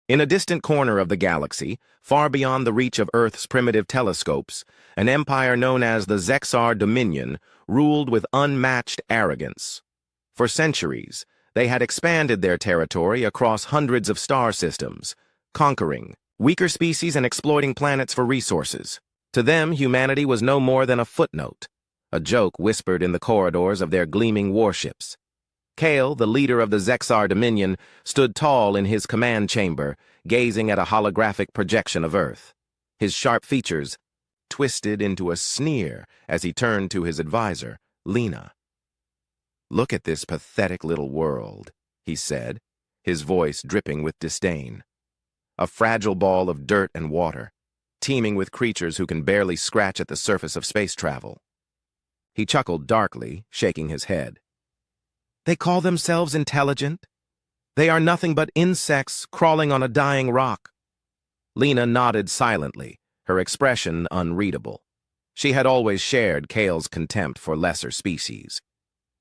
In a distant corner of the galaxy, far beyond the reach of Earth's primitive telescopes, an empire known as the Zexar Dominion ruled with unmatched arrogance. For centuries, they had expanded their territory across hundreds of star systems, conquering weaker species and exploiting planets for resources. To them, humanity was no more than a footnote, a joke whispered in the corridors of their gleaming warships. Kale, the leader of the Zexar Dominion, stood tall in his command chamber, gazing at a holographic projection of Earth. His sharp features twisted into a sneer as he turned to his advisor, Lena. "Look at this pathetic little world," he said, his voice dripping with disdain. "A fragile ball of dirt and water, teeming with creatures who can barely scratch at the surface of space travel." He chuckled darkly, shaking his head. "They call themselves intelligent? They are nothing but insects crawling on a dying rock." Lena nodded silently, her expression unreadable. She had always shared Kale's contempt for lesser species.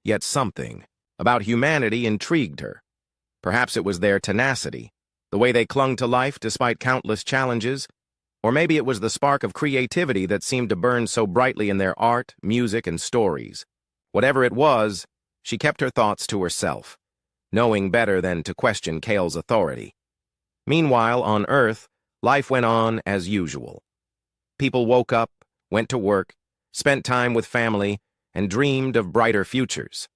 Yet something about humanity intrigued her. Perhaps it was their tenacity, the way they clung to life despite countless challenges, or maybe it was the spark of creativity that seemed to burn so brightly in their art, music, and stories. Whatever it was, she kept her thoughts to herself, knowing better than to question Kale's authority. Meanwhile, on Earth, life went on as usual. People woke up, went to work, spent time with family, and dreamed of brighter futures.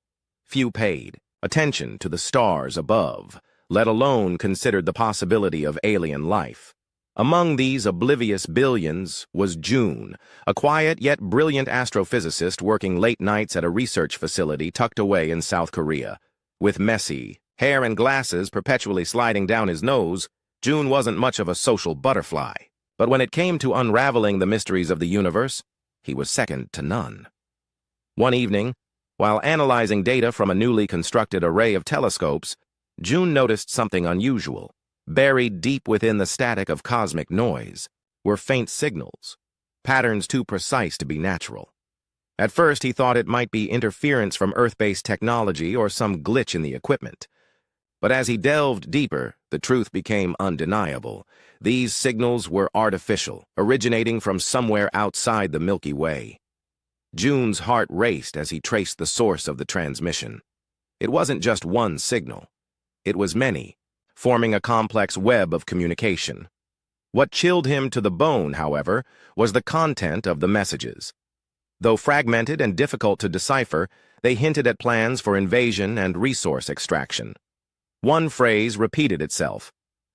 Few paid attention to the stars above, let alone considered the possibility of alien life. Among these oblivious billions was June, a quiet yet brilliant astrophysicist working late nights at a research facility tucked away in South Korea. With messy hair and glasses perpetually sliding down his nose, June wasn't much of a social butterfly. But when it came to unraveling the mysteries of the universe, he was second to none. One evening, while analyzing data from a newly constructed array of telescopes, June noticed something unusual. Buried deep within the static of cosmic noise were faint signals, patterns too precise to be natural. At first, he thought it might be interference from Earth-based technology or some glitch in the equipment. But as he delved deeper, the truth became undeniable. These signals were artificial, originating from somewhere outside the Milky Way. June's heart raced as he traced the source of the transmission. It wasn't just one signal. It was many, forming a complex web of communication. What chilled him to the bone, however, was the content of the messages. Though fragmented and difficult to decipher, they hinted at plans for invasion and resource extraction. One phrase repeated itself.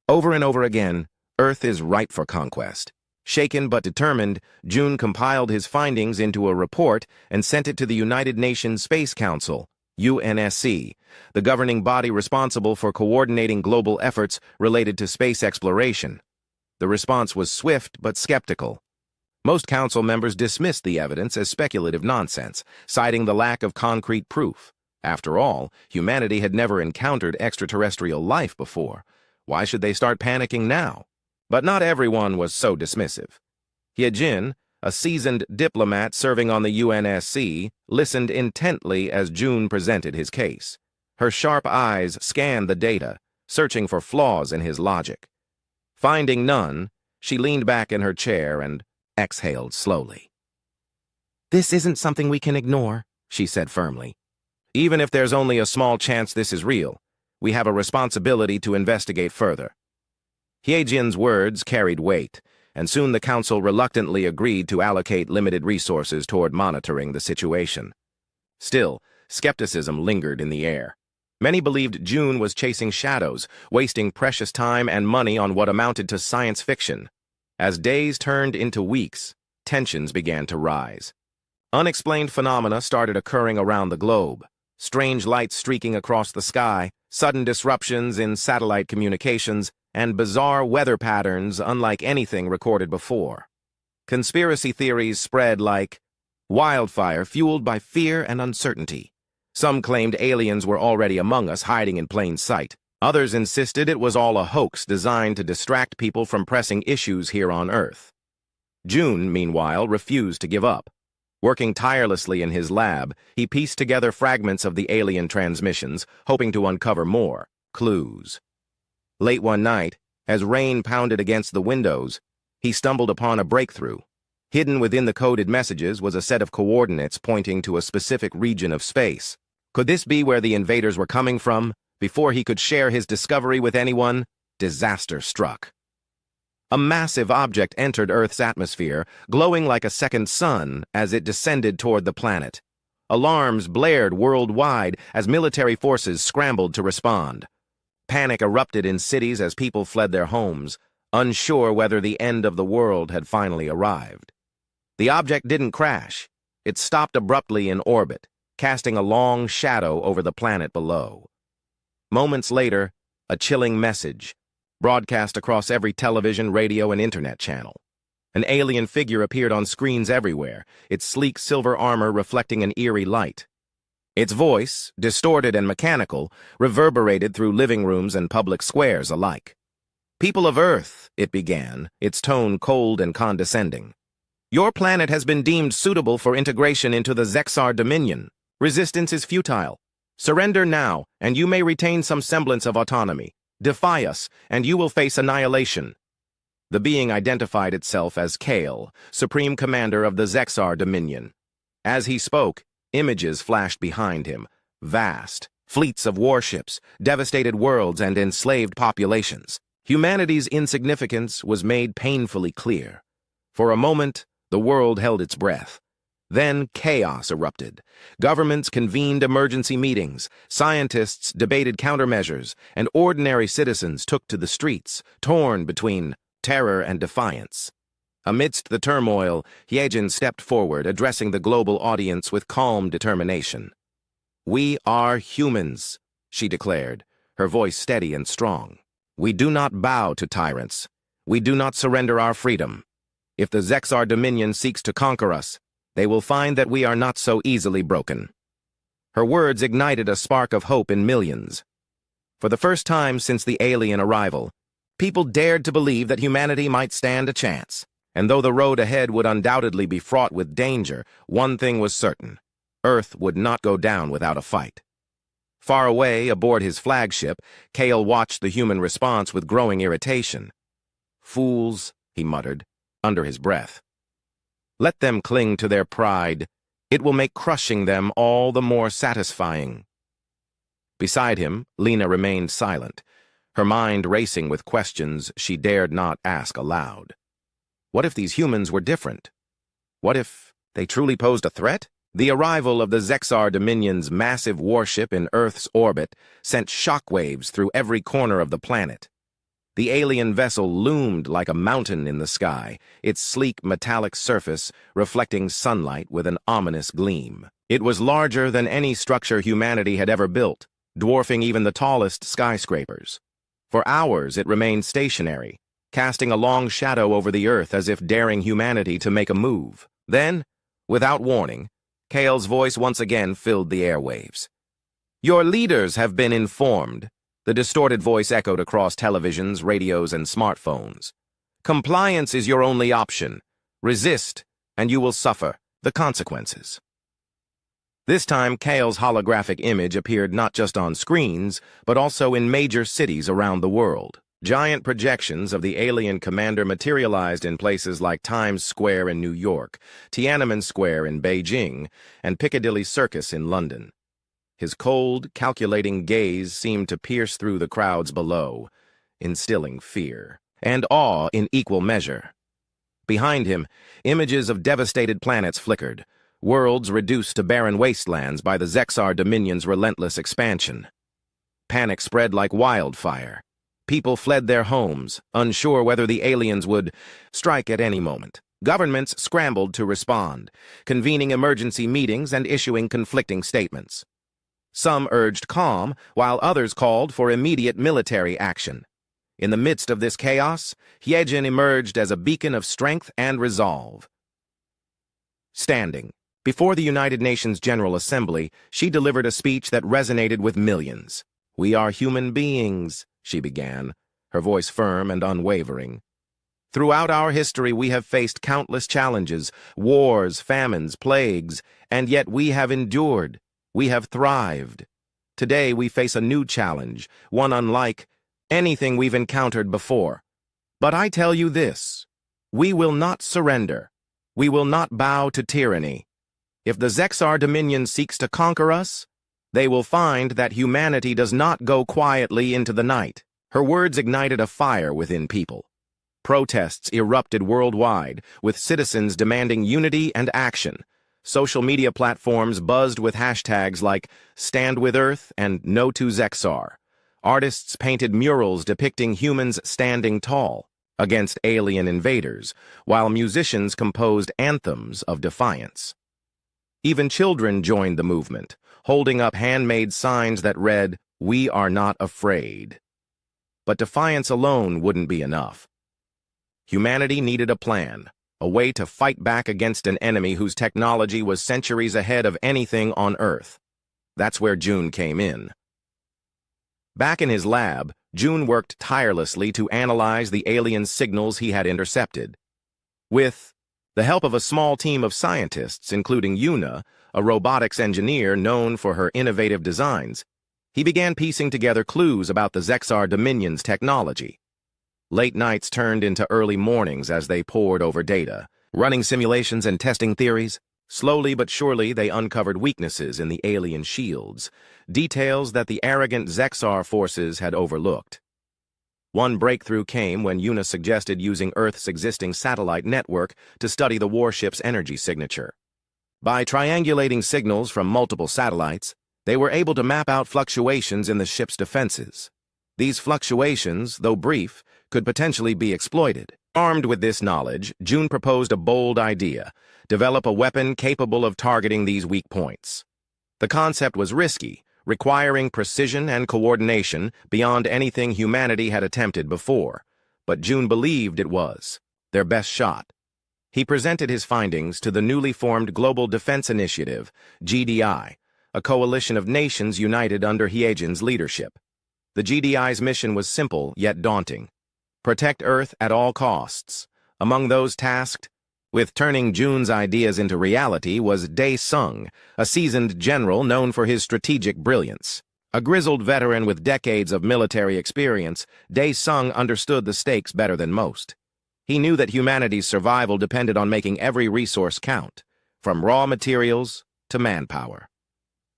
Over and over again, Earth is ripe for conquest. Shaken but determined, June compiled his findings into a report and sent it to the United Nations Space Council, UNSC, the governing body responsible for coordinating global efforts related to space exploration. The response was swift but skeptical. Most council members dismissed the evidence as speculative nonsense, citing the lack of concrete proof. After all, humanity had never encountered extraterrestrial life before. Why should they start panicking now? But not everyone was so dismissive. Hyejin, a seasoned diplomat serving on the UNSC, listened intently as June presented his case. Her sharp eyes scanned the data, searching for flaws in his logic. Finding none, she leaned back in her chair and exhaled slowly. "This isn't something we can ignore," she said firmly. "Even if there's only a small chance this is real, we have a responsibility to investigate further." Hyejin's words carried weight, and soon the council reluctantly agreed to allocate limited resources toward monitoring the situation. Still, skepticism lingered in the air. Many believed June was chasing shadows, wasting precious time and money on what amounted to science fiction. As days turned into weeks, tensions began to rise. Unexplained phenomena started occurring around the globe. Strange lights streaking across the sky, sudden disruptions in satellite communications, and bizarre weather patterns unlike anything recorded before. Conspiracy theories spread like wildfire fueled by fear and uncertainty. Some claimed aliens were already among us, hiding in plain sight. Others insisted it was all a hoax designed to distract people from pressing issues here on Earth. June, meanwhile, refused to give up. Working tirelessly in his lab, he pieced together fragments of the alien transmissions, hoping to uncover more clues. Late one night, As rain pounded against the windows, he stumbled upon a breakthrough. Hidden within the coded messages was a set of coordinates pointing to a specific region of space. Could this be where the invaders were coming from? Before he could share his discovery with anyone, disaster struck. A massive object entered Earth's atmosphere, glowing like a second sun as it descended toward the planet. Alarms blared worldwide as military forces scrambled to respond. Panic erupted in cities as people fled their homes, unsure whether the end of the world had finally arrived. The object didn't crash. It stopped abruptly in orbit, casting a long shadow over the planet below. Moments later, a chilling message, broadcast across every television, radio, and internet channel. An alien figure appeared on screens everywhere, its sleek silver armor reflecting an eerie light. Its voice, distorted and mechanical, reverberated through living rooms and public squares alike. "People of Earth," it began, its tone cold and condescending. "Your planet has been deemed suitable for integration into the Zexar Dominion. Resistance is futile. Surrender now, and you may retain some semblance of autonomy. Defy us, and you will face annihilation." The being identified itself as Kale, Supreme Commander of the Zexar Dominion. As he spoke, images flashed behind him, vast, fleets of warships, devastated worlds, and enslaved populations. Humanity's insignificance was made painfully clear. For a moment, the world held its breath. Then chaos erupted. Governments convened emergency meetings, scientists debated countermeasures, and ordinary citizens took to the streets, torn between terror and defiance. Amidst the turmoil, Hyejin stepped forward, addressing the global audience with calm determination. "We are humans," she declared, her voice steady and strong. "We do not bow to tyrants. We do not surrender our freedom. If the Zexar Dominion seeks to conquer us, they will find that we are not so easily broken." Her words ignited a spark of hope in millions. For the first time since the alien arrival, people dared to believe that humanity might stand a chance. And though the road ahead would undoubtedly be fraught with danger, one thing was certain: Earth would not go down without a fight. Far away, aboard his flagship, Kale watched the human response with growing irritation. "Fools," he muttered, under his breath. "Let them cling to their pride. It will make crushing them all the more satisfying." Beside him, Lena remained silent, her mind racing with questions she dared not ask aloud. What if these humans were different? What if they truly posed a threat? The arrival of the Zexar Dominion's massive warship in Earth's orbit sent shockwaves through every corner of the planet. The alien vessel loomed like a mountain in the sky, its sleek metallic surface reflecting sunlight with an ominous gleam. It was larger than any structure humanity had ever built, dwarfing even the tallest skyscrapers. For hours it remained stationary, casting a long shadow over the Earth as if daring humanity to make a move. Then, without warning, Kale's voice once again filled the airwaves. "Your leaders have been informed," the distorted voice echoed across televisions, radios, and smartphones. "Compliance is your only option. Resist, and you will suffer the consequences." This time, Kale's holographic image appeared not just on screens, but also in major cities around the world. Giant projections of the alien commander materialized in places like Times Square in New York, Tiananmen Square in Beijing, and Piccadilly Circus in London. His cold, calculating gaze seemed to pierce through the crowds below, instilling fear and awe in equal measure. Behind him, images of devastated planets flickered, worlds reduced to barren wastelands by the Zexar Dominion's relentless expansion. Panic spread like wildfire. People fled their homes, unsure whether the aliens would strike at any moment. Governments scrambled to respond, convening emergency meetings and issuing conflicting statements. Some urged calm, while others called for immediate military action. In the midst of this chaos, Hyejin emerged as a beacon of strength and resolve. Standing before the United Nations General Assembly, she delivered a speech that resonated with millions. "We are human beings," she began, her voice firm and unwavering. "Throughout our history we have faced countless challenges, wars, famines, plagues, and yet we have endured. We have thrived. Today we face a new challenge, one unlike anything we've encountered before. But I tell you this, we will not surrender. We will not bow to tyranny. If the Zexar Dominion seeks to conquer us, they will find that humanity does not go quietly into the night. Her words ignited a fire within people. Protests erupted worldwide, with citizens demanding unity and action. Social media platforms buzzed with hashtags like Stand with Earth and No to Zexar. Artists painted murals depicting humans standing tall against alien invaders, while musicians composed anthems of defiance. Even children joined the movement, holding up handmade signs that read, "We are not afraid." But defiance alone wouldn't be enough. Humanity needed a plan, a way to fight back against an enemy whose technology was centuries ahead of anything on Earth. That's where June came in. Back in his lab, June worked tirelessly to analyze the alien signals he had intercepted. With the help of a small team of scientists, including Yuna, a robotics engineer known for her innovative designs, he began piecing together clues about the Zexar Dominion's technology. Late nights turned into early mornings as they pored over data, running simulations and testing theories. Slowly but surely, they uncovered weaknesses in the alien shields, details that the arrogant Zexar forces had overlooked. One breakthrough came when Yuna suggested using Earth's existing satellite network to study the warship's energy signature. By triangulating signals from multiple satellites, they were able to map out fluctuations in the ship's defenses. These fluctuations, though brief, could potentially be exploited. Armed with this knowledge, June proposed a bold idea: develop a weapon capable of targeting these weak points. The concept was risky, requiring precision and coordination beyond anything humanity had attempted before, but June believed it was their best shot. He presented his findings to the newly formed Global Defense Initiative, GDI, a coalition of nations united under Hyejin's leadership. The GDI's mission was simple yet daunting: protect Earth at all costs. Among those tasked with turning June's ideas into reality was Dae Sung, a seasoned general known for his strategic brilliance. A grizzled veteran with decades of military experience, Dae Sung understood the stakes better than most. He knew that humanity's survival depended on making every resource count, from raw materials to manpower.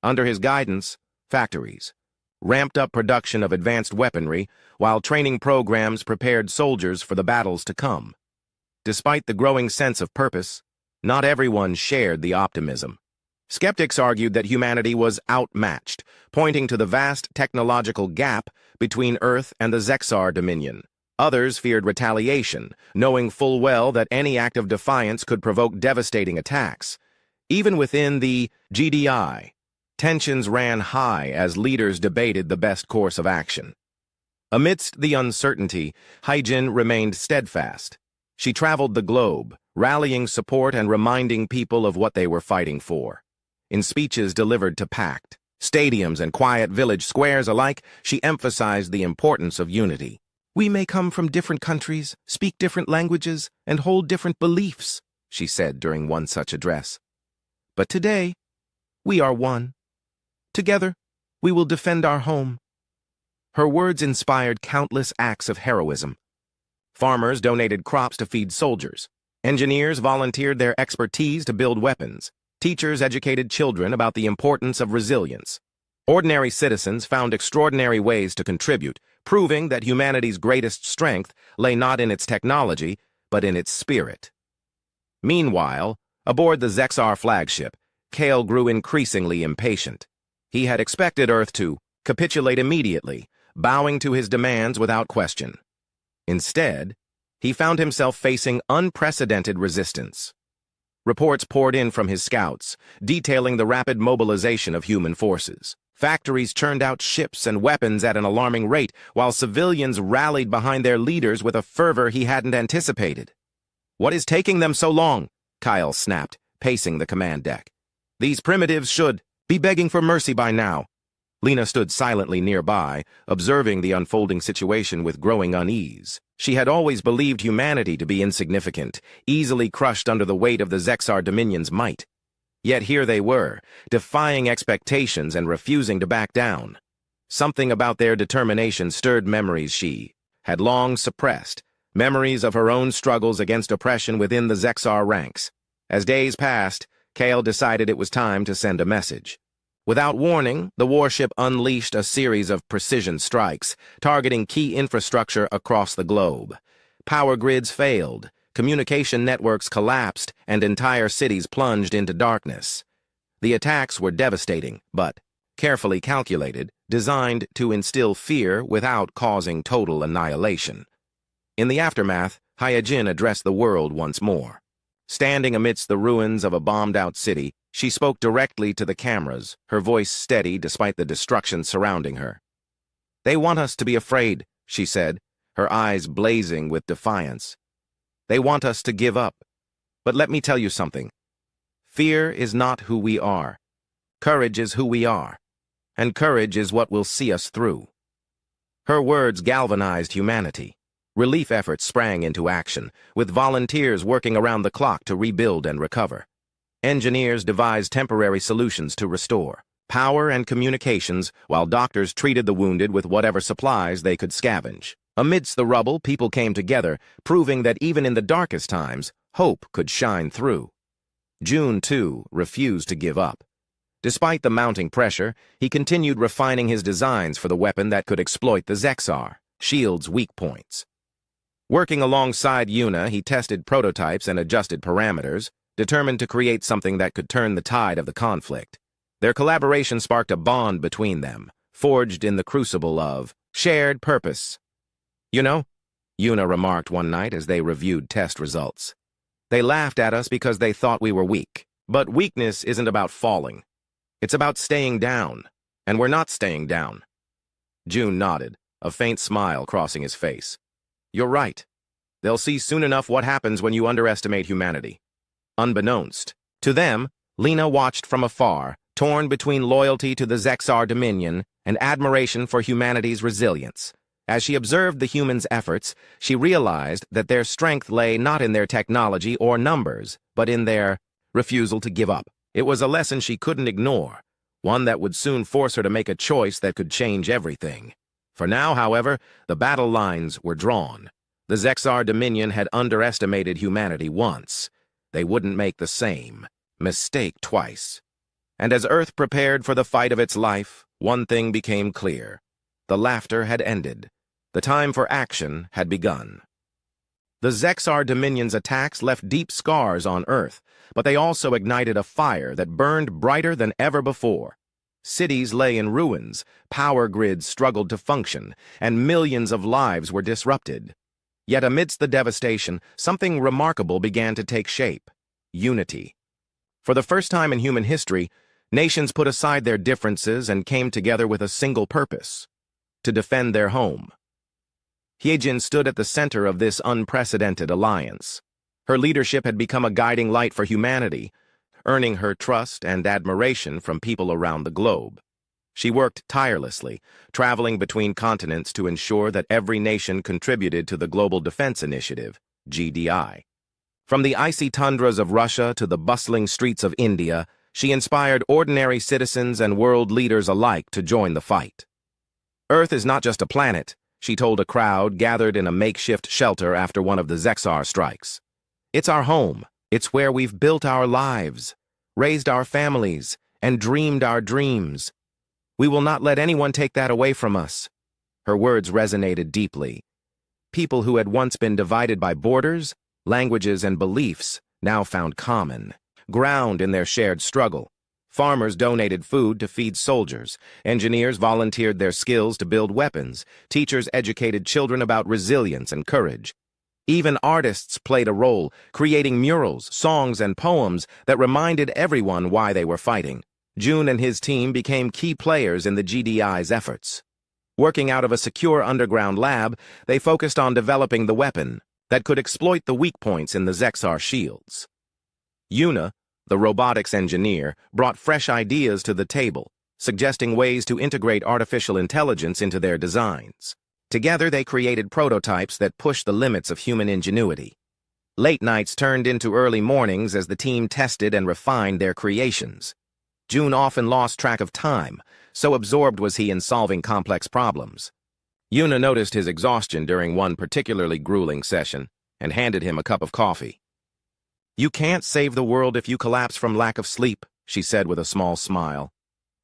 Under his guidance, factories ramped up production of advanced weaponry, while training programs prepared soldiers for the battles to come. Despite the growing sense of purpose, not everyone shared the optimism. Skeptics argued that humanity was outmatched, pointing to the vast technological gap between Earth and the Zexar Dominion. Others feared retaliation, knowing full well that any act of defiance could provoke devastating attacks. Even within the GDI, tensions ran high as leaders debated the best course of action. Amidst the uncertainty, Hyejin remained steadfast. She traveled the globe, rallying support and reminding people of what they were fighting for. In speeches delivered to packed stadiums and quiet village squares alike, she emphasized the importance of unity. "We may come from different countries, speak different languages, and hold different beliefs," she said during one such address. "But today, we are one. Together, we will defend our home." Her words inspired countless acts of heroism. Farmers donated crops to feed soldiers. Engineers volunteered their expertise to build weapons. Teachers educated children about the importance of resilience. Ordinary citizens found extraordinary ways to contribute, proving that humanity's greatest strength lay not in its technology, but in its spirit. Meanwhile, aboard the Zexar flagship, Kale grew increasingly impatient. He had expected Earth to capitulate immediately, bowing to his demands without question. Instead, he found himself facing unprecedented resistance. Reports poured in from his scouts, detailing the rapid mobilization of human forces. Factories churned out ships and weapons at an alarming rate, while civilians rallied behind their leaders with a fervor he hadn't anticipated. "What is taking them so long?" Kyle snapped, pacing the command deck. "These primitives should be begging for mercy by now." Lena stood silently nearby, observing the unfolding situation with growing unease. She had always believed humanity to be insignificant, easily crushed under the weight of the Zexar Dominion's might. Yet here they were, defying expectations and refusing to back down. Something about their determination stirred memories she had long suppressed, memories of her own struggles against oppression within the Zexar ranks. As days passed, Kale decided it was time to send a message. Without warning, the warship unleashed a series of precision strikes, targeting key infrastructure across the globe. Power grids failed, communication networks collapsed, and entire cities plunged into darkness. The attacks were devastating, but carefully calculated, designed to instill fear without causing total annihilation. In the aftermath, Hyojin addressed the world once more. Standing amidst the ruins of a bombed-out city, she spoke directly to the cameras, her voice steady despite the destruction surrounding her. "They want us to be afraid," she said, her eyes blazing with defiance. "They want us to give up. But let me tell you something. Fear is not who we are. Courage is who we are. And courage is what will see us through." Her words galvanized humanity. Relief efforts sprang into action, with volunteers working around the clock to rebuild and recover. Engineers devised temporary solutions to restore power and communications, while doctors treated the wounded with whatever supplies they could scavenge. Amidst the rubble, people came together, proving that even in the darkest times, hope could shine through. June, too, refused to give up. Despite the mounting pressure, he continued refining his designs for the weapon that could exploit the Zexar, Shield's weak points. Working alongside Yuna, he tested prototypes and adjusted parameters, determined to create something that could turn the tide of the conflict. Their collaboration sparked a bond between them, forged in the crucible of shared purpose. "You know," Yuna remarked one night as they reviewed test results, "they laughed at us because they thought we were weak. But weakness isn't about falling. It's about staying down, and we're not staying down." June nodded, a faint smile crossing his face. "You're right. They'll see soon enough what happens when you underestimate humanity." Unbeknownst to them, Lena watched from afar, torn between loyalty to the Zexar Dominion and admiration for humanity's resilience. As she observed the humans' efforts, she realized that their strength lay not in their technology or numbers, but in their refusal to give up. It was a lesson she couldn't ignore, one that would soon force her to make a choice that could change everything. For now, however, the battle lines were drawn. The Zexar Dominion had underestimated humanity once. They wouldn't make the same mistake twice. And as Earth prepared for the fight of its life, one thing became clear. The laughter had ended. The time for action had begun. The Zexar Dominion's attacks left deep scars on Earth, but they also ignited a fire that burned brighter than ever before. Cities lay in ruins, power grids struggled to function, and millions of lives were disrupted. Yet amidst the devastation, something remarkable began to take shape: unity. For the first time in human history, nations put aside their differences and came together with a single purpose: to defend their home. Hyojin stood at the center of this unprecedented alliance. Her leadership had become a guiding light for humanity, earning her trust and admiration from people around the globe. She worked tirelessly, traveling between continents to ensure that every nation contributed to the Global Defense Initiative, GDI. From the icy tundras of Russia to the bustling streets of India, she inspired ordinary citizens and world leaders alike to join the fight. "Earth is not just a planet," she told a crowd gathered in a makeshift shelter after one of the Zexar strikes. "It's our home. It's where we've built our lives, raised our families, and dreamed our dreams. We will not let anyone take that away from us." Her words resonated deeply. People who had once been divided by borders, languages, and beliefs now found common ground in their shared struggle. Farmers donated food to feed soldiers. Engineers volunteered their skills to build weapons. Teachers educated children about resilience and courage. Even artists played a role, creating murals, songs, and poems that reminded everyone why they were fighting. June and his team became key players in the GDI's efforts. Working out of a secure underground lab, they focused on developing the weapon that could exploit the weak points in the Zexar shields. Yuna, the robotics engineer, brought fresh ideas to the table, suggesting ways to integrate artificial intelligence into their designs. Together, they created prototypes that pushed the limits of human ingenuity. Late nights turned into early mornings as the team tested and refined their creations. June often lost track of time, so absorbed was he in solving complex problems. Yuna noticed his exhaustion during one particularly grueling session and handed him a cup of coffee. "You can't save the world if you collapse from lack of sleep," she said with a small smile.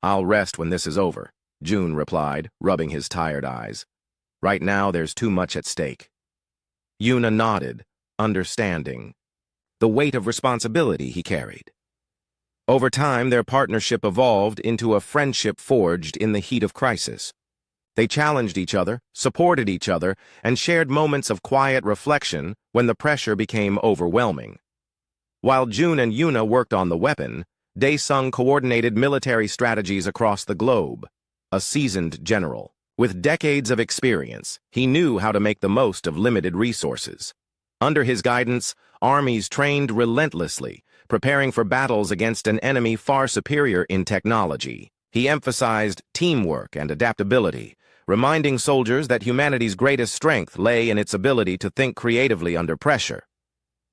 "I'll rest when this is over," June replied, rubbing his tired eyes. "Right now, there's too much at stake." Yuna nodded, understanding the weight of responsibility he carried. Over time, their partnership evolved into a friendship forged in the heat of crisis. They challenged each other, supported each other, and shared moments of quiet reflection when the pressure became overwhelming. While June and Yuna worked on the weapon, Dae-sung coordinated military strategies across the globe. A seasoned general, with decades of experience, he knew how to make the most of limited resources. Under his guidance, armies trained relentlessly, preparing for battles against an enemy far superior in technology. He emphasized teamwork and adaptability, reminding soldiers that humanity's greatest strength lay in its ability to think creatively under pressure.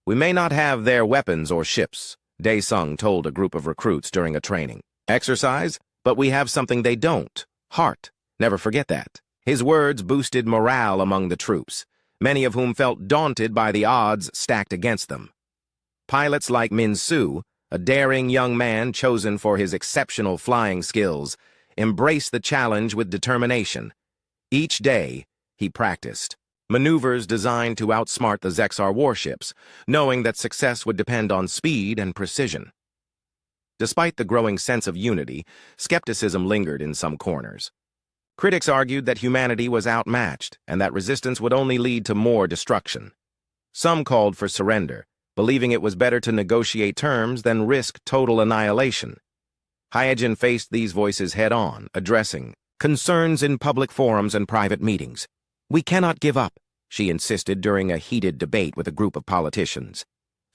"We may not have their weapons or ships," Dae-sung told a group of recruits during a training exercise, "but we have something they don't: heart. Never forget that." His words boosted morale among the troops, many of whom felt daunted by the odds stacked against them. Pilots like Min-soo, a daring young man chosen for his exceptional flying skills, embraced the challenge with determination. Each day, he practiced maneuvers designed to outsmart the Zexar warships, knowing that success would depend on speed and precision. Despite the growing sense of unity, skepticism lingered in some corners. Critics argued that humanity was outmatched and that resistance would only lead to more destruction. Some called for surrender, believing it was better to negotiate terms than risk total annihilation. Hyojin faced these voices head-on, addressing concerns in public forums and private meetings. "We cannot give up," she insisted during a heated debate with a group of politicians.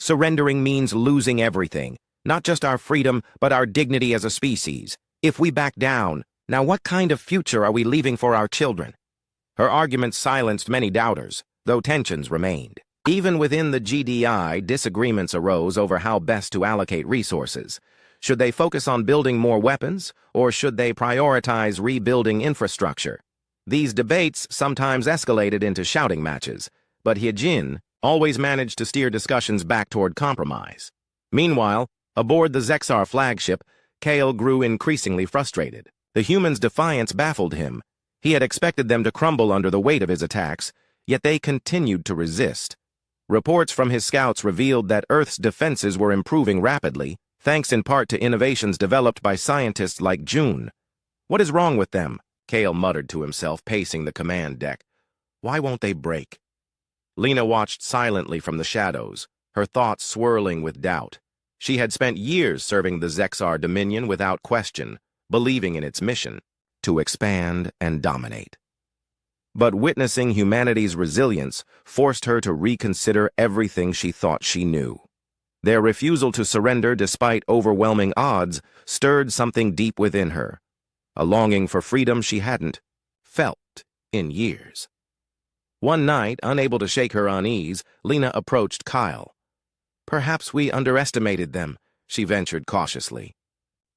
"Surrendering means losing everything, not just our freedom, but our dignity as a species. If we back down, now what kind of future are we leaving for our children?" Her arguments silenced many doubters, though tensions remained. Even within the GDI, disagreements arose over how best to allocate resources. Should they focus on building more weapons, or should they prioritize rebuilding infrastructure? These debates sometimes escalated into shouting matches, but Hyojin always managed to steer discussions back toward compromise. Meanwhile, aboard the Zexar flagship, Kale grew increasingly frustrated. The humans' defiance baffled him. He had expected them to crumble under the weight of his attacks, yet they continued to resist. Reports from his scouts revealed that Earth's defenses were improving rapidly, thanks in part to innovations developed by scientists like June. "What is wrong with them?" Kale muttered to himself, pacing the command deck. "Why won't they break?" Lena watched silently from the shadows, her thoughts swirling with doubt. She had spent years serving the Zexar Dominion without question, believing in its mission to expand and dominate. But witnessing humanity's resilience forced her to reconsider everything she thought she knew. Their refusal to surrender despite overwhelming odds stirred something deep within her, a longing for freedom she hadn't felt in years. One night, unable to shake her unease, Lena approached Kyle. "Perhaps we underestimated them," she ventured cautiously.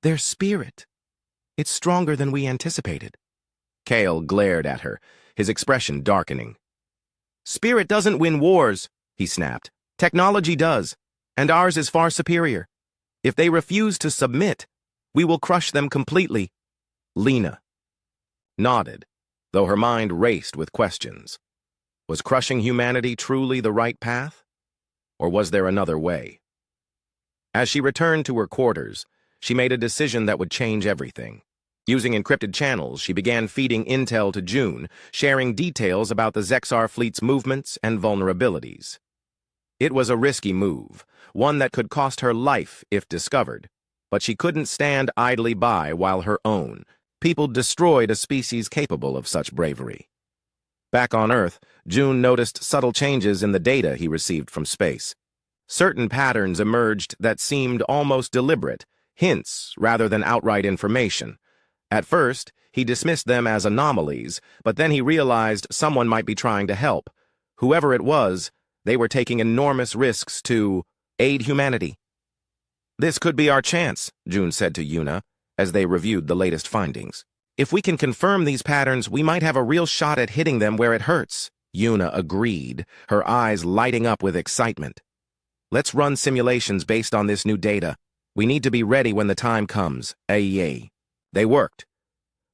"Their spirit. It's stronger than we anticipated." Kale glared at her, his expression darkening. "Spirit doesn't win wars," he snapped. "Technology does, and ours is far superior. If they refuse to submit, we will crush them completely." Lena nodded, though her mind raced with questions. Was crushing humanity truly the right path? Or was there another way? As she returned to her quarters, she made a decision that would change everything. Using encrypted channels, she began feeding intel to June, sharing details about the Zexar fleet's movements and vulnerabilities. It was a risky move, one that could cost her life if discovered, but she couldn't stand idly by while her own people destroyed a species capable of such bravery. Back on Earth, June noticed subtle changes in the data he received from space. Certain patterns emerged that seemed almost deliberate, hints rather than outright information. At first, he dismissed them as anomalies, but then he realized someone might be trying to help. Whoever it was, they were taking enormous risks to aid humanity. "This could be our chance," June said to Yuna, as they reviewed the latest findings. If we can confirm these patterns, we might have a real shot at hitting them where it hurts. Yuna agreed, her eyes lighting up with excitement. Let's run simulations based on this new data. We need to be ready when the time comes. Ayy. They worked.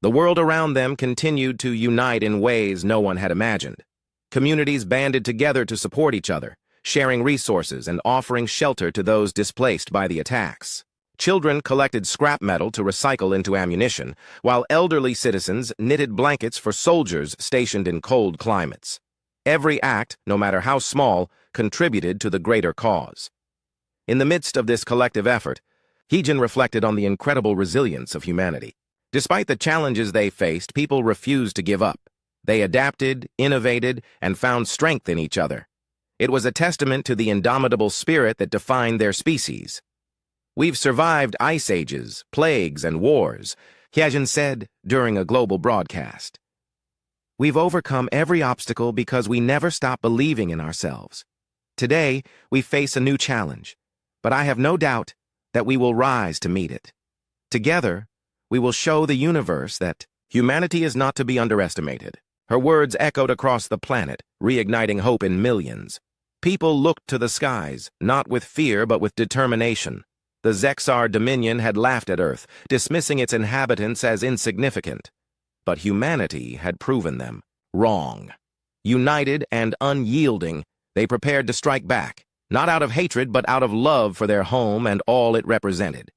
The world around them continued to unite in ways no one had imagined. Communities banded together to support each other, sharing resources and offering shelter to those displaced by the attacks. Children collected scrap metal to recycle into ammunition, while elderly citizens knitted blankets for soldiers stationed in cold climates. Every act, no matter how small, contributed to the greater cause. In the midst of this collective effort, Heejin reflected on the incredible resilience of humanity. Despite the challenges they faced, people refused to give up. They adapted, innovated, and found strength in each other. It was a testament to the indomitable spirit that defined their species. "We've survived ice ages, plagues, and wars," Heejin said during a global broadcast. "We've overcome every obstacle because we never stopped believing in ourselves. Today, we face a new challenge, but I have no doubt that we will rise to meet it. Together, we will show the universe that humanity is not to be underestimated." Her words echoed across the planet, reigniting hope in millions. People looked to the skies, not with fear but with determination. The Zexar Dominion had laughed at Earth, dismissing its inhabitants as insignificant. But humanity had proven them wrong. United and unyielding, they prepared to strike back, not out of hatred but out of love for their home and all it represented.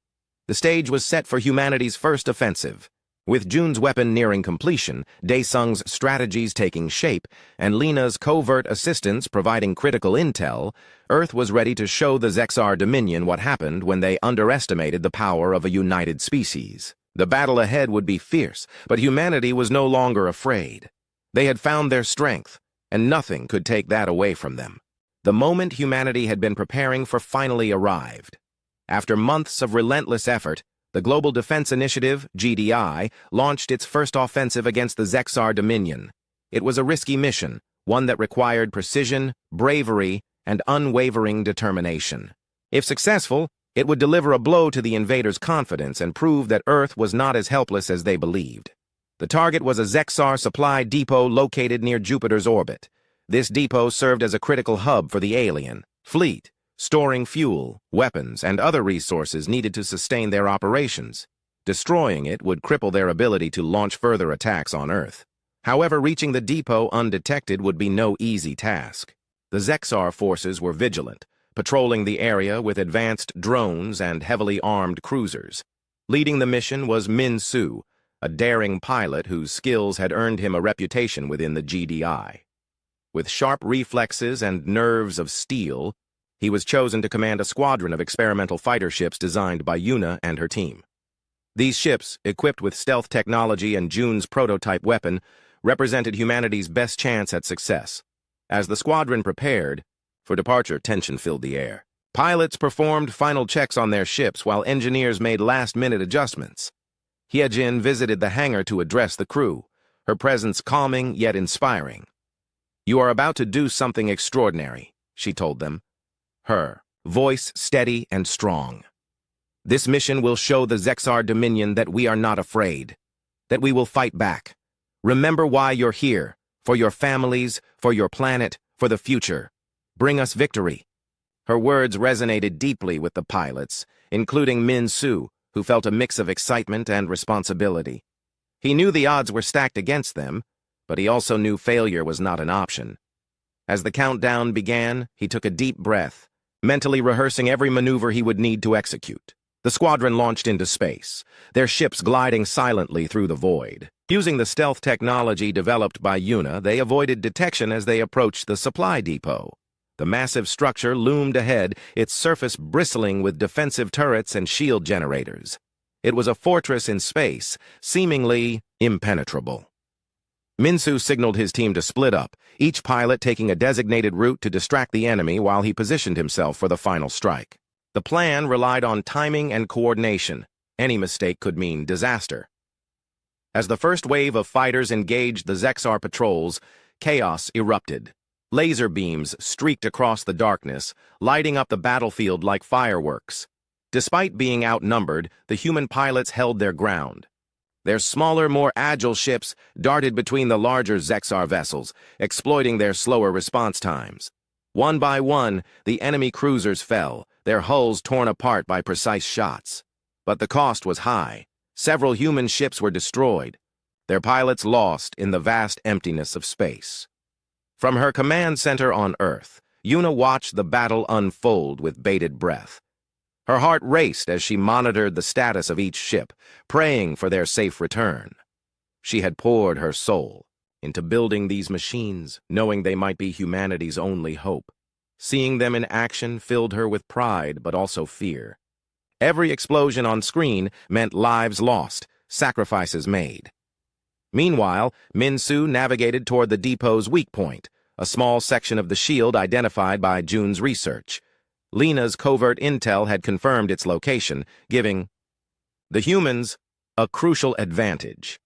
The stage was set for humanity's first offensive. With Jun's weapon nearing completion, Daesung's strategies taking shape, and Lena's covert assistance providing critical intel, Earth was ready to show the Zexar Dominion what happened when they underestimated the power of a united species. The battle ahead would be fierce, but humanity was no longer afraid. They had found their strength, and nothing could take that away from them. The moment humanity had been preparing for finally arrived. After months of relentless effort, the Global Defense Initiative, GDI, launched its first offensive against the Zexar Dominion. It was a risky mission, one that required precision, bravery, and unwavering determination. If successful, it would deliver a blow to the invaders' confidence and prove that Earth was not as helpless as they believed. The target was a Zexar supply depot located near Jupiter's orbit. This depot served as a critical hub for the alien fleet, storing fuel, weapons, and other resources needed to sustain their operations. Destroying it would cripple their ability to launch further attacks on Earth. However, reaching the depot undetected would be no easy task. The Zexar forces were vigilant, patrolling the area with advanced drones and heavily armed cruisers. Leading the mission was Min Su, a daring pilot whose skills had earned him a reputation within the GDI. With sharp reflexes and nerves of steel, he was chosen to command a squadron of experimental fighter ships designed by Yuna and her team. These ships, equipped with stealth technology and Jun's prototype weapon, represented humanity's best chance at success. As the squadron prepared for departure, tension filled the air. Pilots performed final checks on their ships while engineers made last-minute adjustments. Heejin visited the hangar to address the crew, her presence calming yet inspiring. "You are about to do something extraordinary," she told them, her voice steady and strong. "This mission will show the Zexar Dominion that we are not afraid, that we will fight back. Remember why you're here, for your families, for your planet, for the future. Bring us victory." Her words resonated deeply with the pilots, including Min Su, who felt a mix of excitement and responsibility. He knew the odds were stacked against them, but he also knew failure was not an option. As the countdown began, he took a deep breath, mentally rehearsing every maneuver he would need to execute. The squadron launched into space, their ships gliding silently through the void. Using the stealth technology developed by Yuna, they avoided detection as they approached the supply depot. The massive structure loomed ahead, its surface bristling with defensive turrets and shield generators. It was a fortress in space, seemingly impenetrable. Minsu signaled his team to split up, each pilot taking a designated route to distract the enemy while he positioned himself for the final strike. The plan relied on timing and coordination. Any mistake could mean disaster. As the first wave of fighters engaged the Zexar patrols, chaos erupted. Laser beams streaked across the darkness, lighting up the battlefield like fireworks. Despite being outnumbered, the human pilots held their ground. Their smaller, more agile ships darted between the larger Zexar vessels, exploiting their slower response times. One by one, the enemy cruisers fell, their hulls torn apart by precise shots. But the cost was high. Several human ships were destroyed, their pilots lost in the vast emptiness of space. From her command center on Earth, Yuna watched the battle unfold with bated breath. Her heart raced as she monitored the status of each ship, praying for their safe return. She had poured her soul into building these machines, knowing they might be humanity's only hope. Seeing them in action filled her with pride, but also fear. Every explosion on screen meant lives lost, sacrifices made. Meanwhile, Minsu navigated toward the depot's weak point, a small section of the shield identified by June's research. Lena's covert intel had confirmed its location, giving the humans a crucial advantage.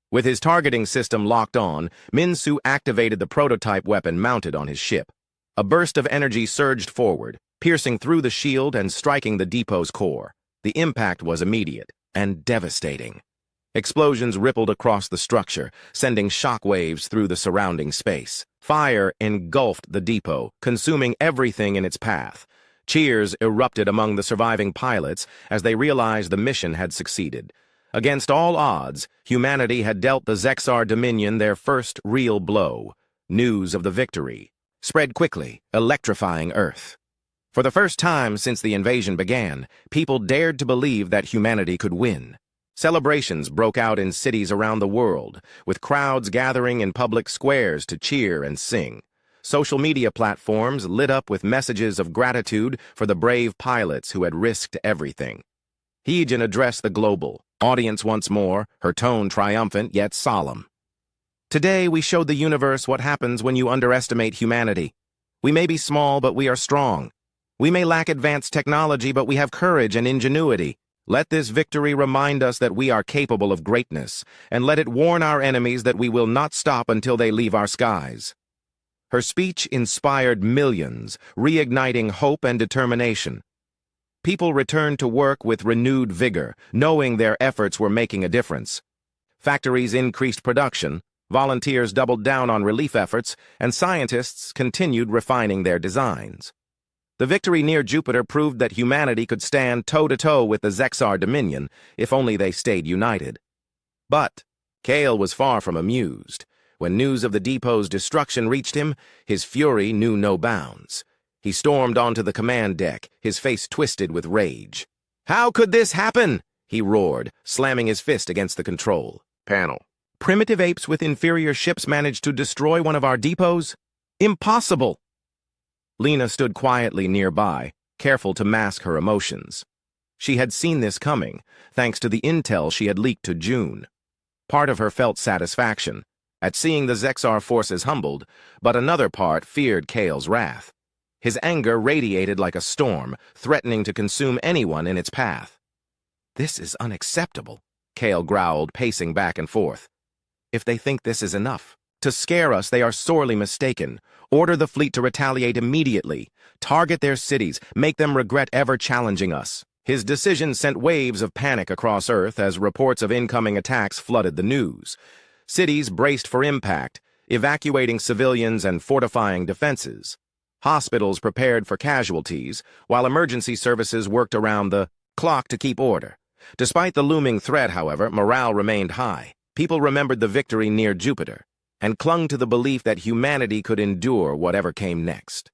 With his targeting system locked on, Minsu activated the prototype weapon mounted on his ship. A burst of energy surged forward, piercing through the shield and striking the depot's core. The impact was immediate and devastating. Explosions rippled across the structure, sending shockwaves through the surrounding space. Fire engulfed the depot, consuming everything in its path. Cheers erupted among the surviving pilots as they realized the mission had succeeded. Against all odds, humanity had dealt the Zexar Dominion their first real blow. News of the victory spread quickly, electrifying Earth. For the first time since the invasion began, people dared to believe that humanity could win. Celebrations broke out in cities around the world, with crowds gathering in public squares to cheer and sing. Social media platforms lit up with messages of gratitude for the brave pilots who had risked everything. Heejin addressed the global audience once more, her tone triumphant yet solemn. Today we showed the universe what happens when you underestimate humanity. We may be small, but we are strong. We may lack advanced technology, but we have courage and ingenuity. Let this victory remind us that we are capable of greatness, and let it warn our enemies that we will not stop until they leave our skies. Her speech inspired millions, reigniting hope and determination. People returned to work with renewed vigor, knowing their efforts were making a difference. Factories increased production, volunteers doubled down on relief efforts, and scientists continued refining their designs. The victory near Jupiter proved that humanity could stand toe-to-toe with the Zexar Dominion if only they stayed united. But Kale was far from amused. When news of the depot's destruction reached him, his fury knew no bounds. He stormed onto the command deck, his face twisted with rage. "How could this happen?" he roared, slamming his fist against the control panel. "Primitive apes with inferior ships managed to destroy one of our depots? Impossible!" Lena stood quietly nearby, careful to mask her emotions. She had seen this coming, thanks to the intel she had leaked to June. Part of her felt satisfaction at seeing the Zexar forces humbled, but another part feared Kale's wrath. His anger radiated like a storm, threatening to consume anyone in its path. "This is unacceptable," Kale growled, pacing back and forth. "If they think this is enough to scare us, they are sorely mistaken. Order the fleet to retaliate immediately. Target their cities, make them regret ever challenging us." His decision sent waves of panic across Earth as reports of incoming attacks flooded the news. Cities braced for impact, evacuating civilians and fortifying defenses. Hospitals prepared for casualties, while emergency services worked around the clock to keep order. Despite the looming threat, however, morale remained high. People remembered the victory near Jupiter and clung to the belief that humanity could endure whatever came next.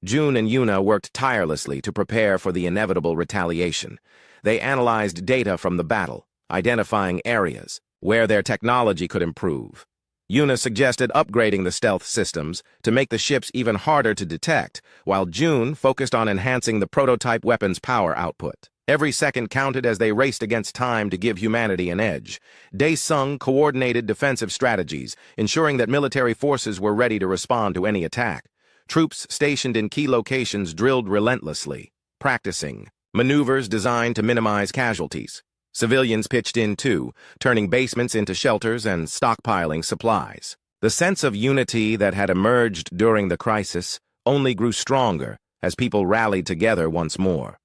June and Yuna worked tirelessly to prepare for the inevitable retaliation. They analyzed data from the battle, identifying areas where their technology could improve. Yuna suggested upgrading the stealth systems to make the ships even harder to detect, while June focused on enhancing the prototype weapon's power output. Every second counted as they raced against time to give humanity an edge. Dae-sung coordinated defensive strategies, ensuring that military forces were ready to respond to any attack. Troops stationed in key locations drilled relentlessly, practicing maneuvers designed to minimize casualties. Civilians pitched in too, turning basements into shelters and stockpiling supplies. The sense of unity that had emerged during the crisis only grew stronger as people rallied together once more.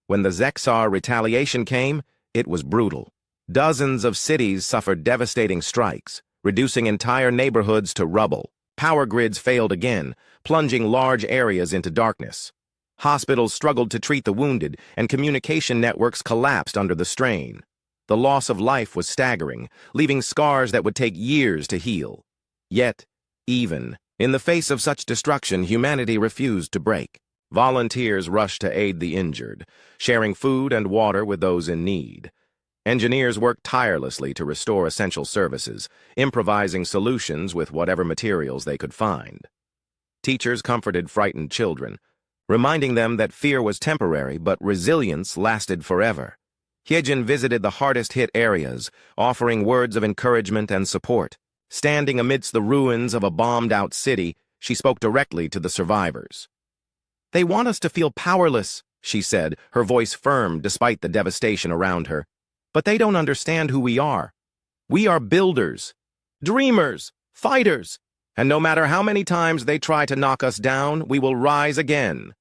When the Zexar retaliation came, it was brutal. Dozens of cities suffered devastating strikes, reducing entire neighborhoods to rubble. Power grids failed again, plunging large areas into darkness. Hospitals struggled to treat the wounded, and communication networks collapsed under the strain. The loss of life was staggering, leaving scars that would take years to heal. Yet, even in the face of such destruction, humanity refused to break. Volunteers rushed to aid the injured, sharing food and water with those in need. Engineers worked tirelessly to restore essential services, improvising solutions with whatever materials they could find. Teachers comforted frightened children, reminding them that fear was temporary but resilience lasted forever. Hyejin visited the hardest-hit areas, offering words of encouragement and support. Standing amidst the ruins of a bombed-out city, she spoke directly to the survivors. "They want us to feel powerless," she said, her voice firm despite the devastation around her. "But they don't understand who we are. We are builders, dreamers, fighters, and no matter how many times they try to knock us down, we will rise again."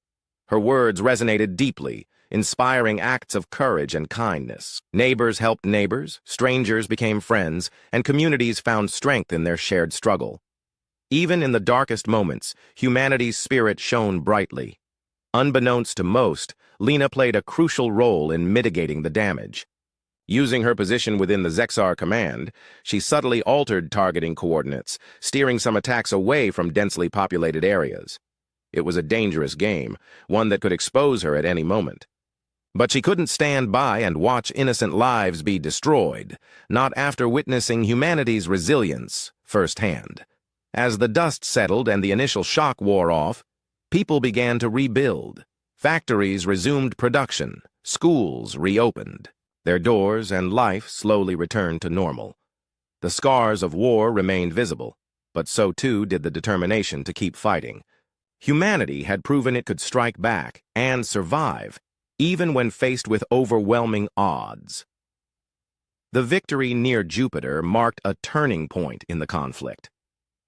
Her words resonated deeply, inspiring acts of courage and kindness. Neighbors helped neighbors, strangers became friends, and communities found strength in their shared struggle. Even in the darkest moments, humanity's spirit shone brightly. Unbeknownst to most, Lena played a crucial role in mitigating the damage. Using her position within the Zexar command, she subtly altered targeting coordinates, steering some attacks away from densely populated areas. It was a dangerous game, one that could expose her at any moment. But she couldn't stand by and watch innocent lives be destroyed, not after witnessing humanity's resilience firsthand. As the dust settled and the initial shock wore off, people began to rebuild. Factories resumed production, schools reopened. Their doors and life slowly returned to normal. The scars of war remained visible, but so too did the determination to keep fighting. Humanity had proven it could strike back and survive, even when faced with overwhelming odds. The victory near Jupiter marked a turning point in the conflict.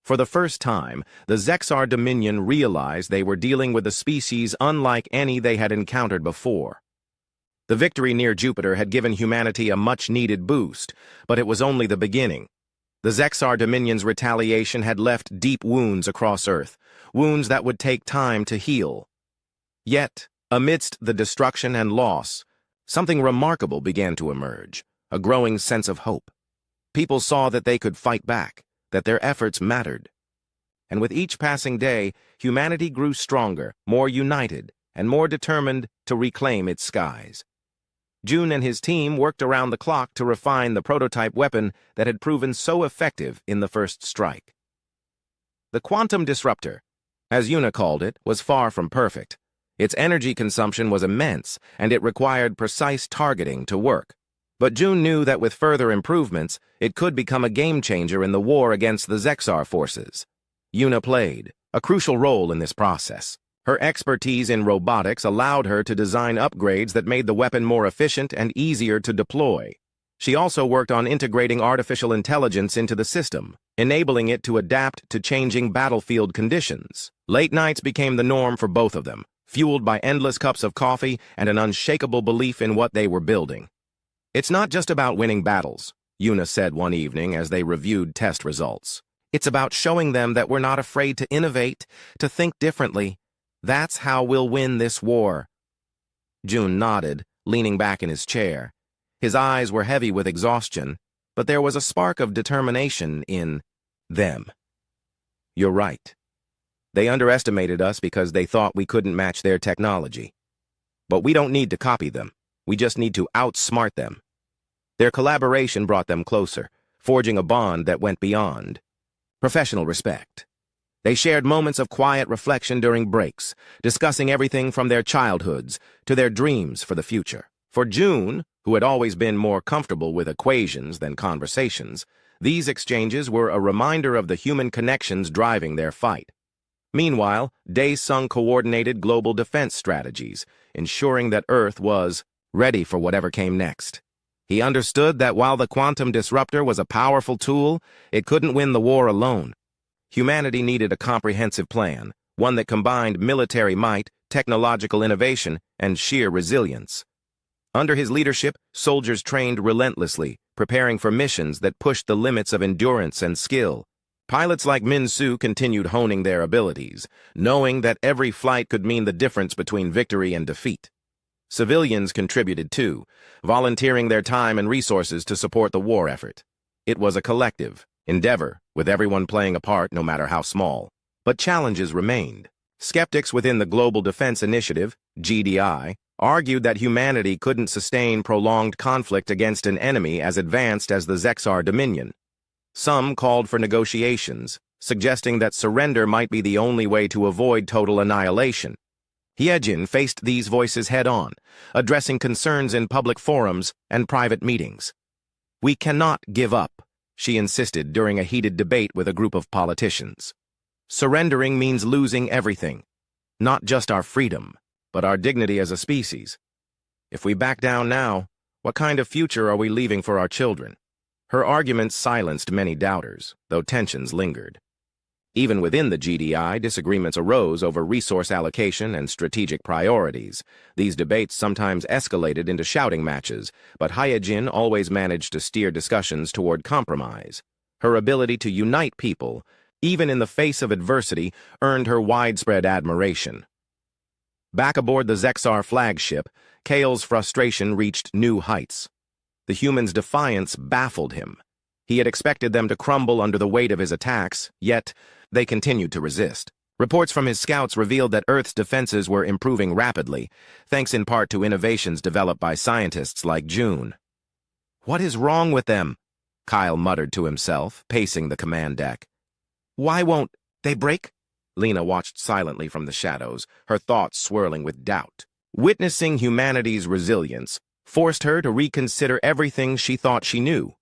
For the first time, the Zexar Dominion realized they were dealing with a species unlike any they had encountered before. The victory near Jupiter had given humanity a much-needed boost, but it was only the beginning. The Zexar Dominion's retaliation had left deep wounds across Earth, wounds that would take time to heal. Yet, amidst the destruction and loss, something remarkable began to emerge, a growing sense of hope. People saw that they could fight back, that their efforts mattered. And with each passing day, humanity grew stronger, more united, and more determined to reclaim its skies. Jun and his team worked around the clock to refine the prototype weapon that had proven so effective in the first strike. The quantum disruptor, as Yuna called it, was far from perfect. Its energy consumption was immense, and it required precise targeting to work. But Jun knew that with further improvements, it could become a game-changer in the war against the Zexar forces. Yuna played a crucial role in this process. Her expertise in robotics allowed her to design upgrades that made the weapon more efficient and easier to deploy. She also worked on integrating artificial intelligence into the system, enabling it to adapt to changing battlefield conditions. Late nights became the norm for both of them, fueled by endless cups of coffee and an unshakable belief in what they were building. "It's not just about winning battles," Yuna said one evening as they reviewed test results. "It's about showing them that we're not afraid to innovate, to think differently. That's how we'll win this war." Jun nodded, leaning back in his chair. His eyes were heavy with exhaustion, but there was a spark of determination in them. "You're right. They underestimated us because they thought we couldn't match their technology. But we don't need to copy them. We just need to outsmart them." Their collaboration brought them closer, forging a bond that went beyond professional respect. They shared moments of quiet reflection during breaks, discussing everything from their childhoods to their dreams for the future. For Jun, who had always been more comfortable with equations than conversations, these exchanges were a reminder of the human connections driving their fight. Meanwhile, Dae-sung coordinated global defense strategies, ensuring that Earth was ready for whatever came next. He understood that while the quantum disruptor was a powerful tool, it couldn't win the war alone. Humanity needed a comprehensive plan, one that combined military might, technological innovation, and sheer resilience. Under his leadership, soldiers trained relentlessly, preparing for missions that pushed the limits of endurance and skill. Pilots like Min Su continued honing their abilities, knowing that every flight could mean the difference between victory and defeat. Civilians contributed too, volunteering their time and resources to support the war effort. It was a collective endeavor, with everyone playing a part no matter how small. But challenges remained. Skeptics within the Global Defense Initiative, GDI, argued that humanity couldn't sustain prolonged conflict against an enemy as advanced as the Zexar Dominion. Some called for negotiations, suggesting that surrender might be the only way to avoid total annihilation. Hyejin faced these voices head-on, addressing concerns in public forums and private meetings. "We cannot give up," she insisted during a heated debate with a group of politicians. "Surrendering means losing everything, not just our freedom, but our dignity as a species. If we back down now, what kind of future are we leaving for our children?" Her arguments silenced many doubters, though tensions lingered. Even within the GDI, disagreements arose over resource allocation and strategic priorities. These debates sometimes escalated into shouting matches, but Hyejin always managed to steer discussions toward compromise. Her ability to unite people, even in the face of adversity, earned her widespread admiration. Back aboard the Zexar flagship, Kale's frustration reached new heights. The humans' defiance baffled him. He had expected them to crumble under the weight of his attacks, yet they continued to resist. Reports from his scouts revealed that Earth's defenses were improving rapidly, thanks in part to innovations developed by scientists like June. "What is wrong with them?" Kyle muttered to himself, pacing the command deck. "Why won't they break?" Lena watched silently from the shadows, her thoughts swirling with doubt. Witnessing humanity's resilience forced her to reconsider everything she thought she knew.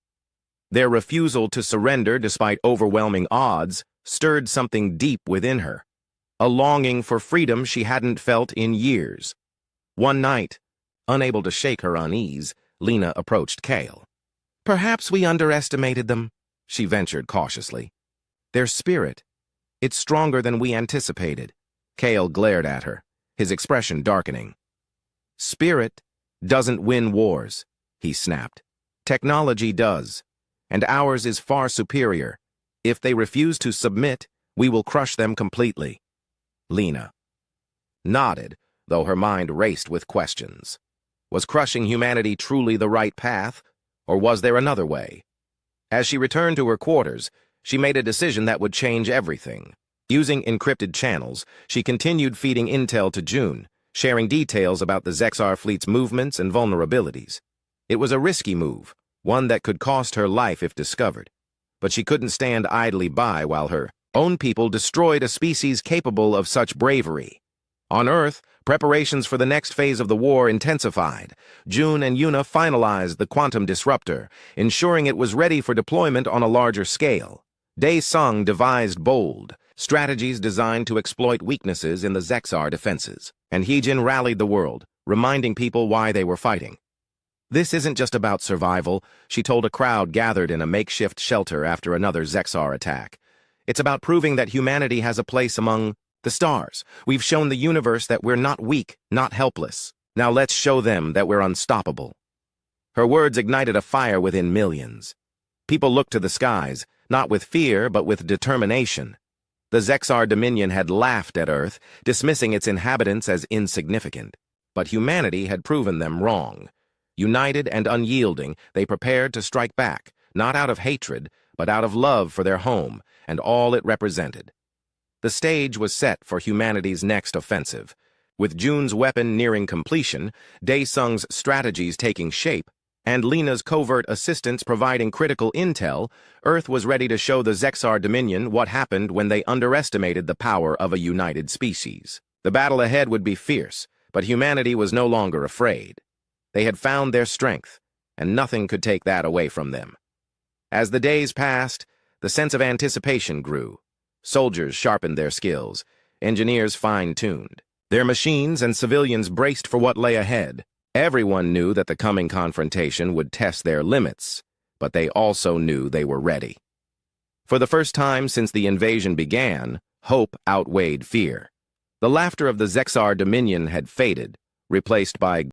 Their refusal to surrender despite overwhelming odds stirred something deep within her, a longing for freedom she hadn't felt in years. One night, unable to shake her unease, Lena approached Kale. "Perhaps we underestimated them," she ventured cautiously. "Their spirit, it's stronger than we anticipated." Kale glared at her, his expression darkening. "Spirit doesn't win wars," he snapped. "Technology does, and ours is far superior. If they refuse to submit, we will crush them completely." Lena nodded, though her mind raced with questions. Was crushing humanity truly the right path, or was there another way? As she returned to her quarters, she made a decision that would change everything. Using encrypted channels, she continued feeding intel to June, sharing details about the Zexar fleet's movements and vulnerabilities. It was a risky move, one that could cost her life if discovered. But she couldn't stand idly by while her own people destroyed a species capable of such bravery. On Earth, preparations for the next phase of the war intensified. June and Yuna finalized the quantum disruptor, ensuring it was ready for deployment on a larger scale. Dae-sung devised bold strategies designed to exploit weaknesses in the Zexar defenses, and Hyejin rallied the world, reminding people why they were fighting. "This isn't just about survival," she told a crowd gathered in a makeshift shelter after another Zexar attack. "It's about proving that humanity has a place among the stars. We've shown the universe that we're not weak, not helpless. Now let's show them that we're unstoppable." Her words ignited a fire within millions. People looked to the skies, not with fear, but with determination. The Zexar Dominion had laughed at Earth, dismissing its inhabitants as insignificant. But humanity had proven them wrong. United and unyielding, they prepared to strike back, not out of hatred, but out of love for their home and all it represented. The stage was set for humanity's next offensive. With June's weapon nearing completion, Dae-sung's strategies taking shape, and Lena's covert assistance providing critical intel, Earth was ready to show the Zexar Dominion what happened when they underestimated the power of a united species. The battle ahead would be fierce, but humanity was no longer afraid. They had found their strength, and nothing could take that away from them. As the days passed, the sense of anticipation grew. Soldiers sharpened their skills, engineers fine-tuned. Their machines and civilians braced for what lay ahead. Everyone knew that the coming confrontation would test their limits, but they also knew they were ready. For the first time since the invasion began, hope outweighed fear. The laughter of the Zexar Dominion had faded, replaced by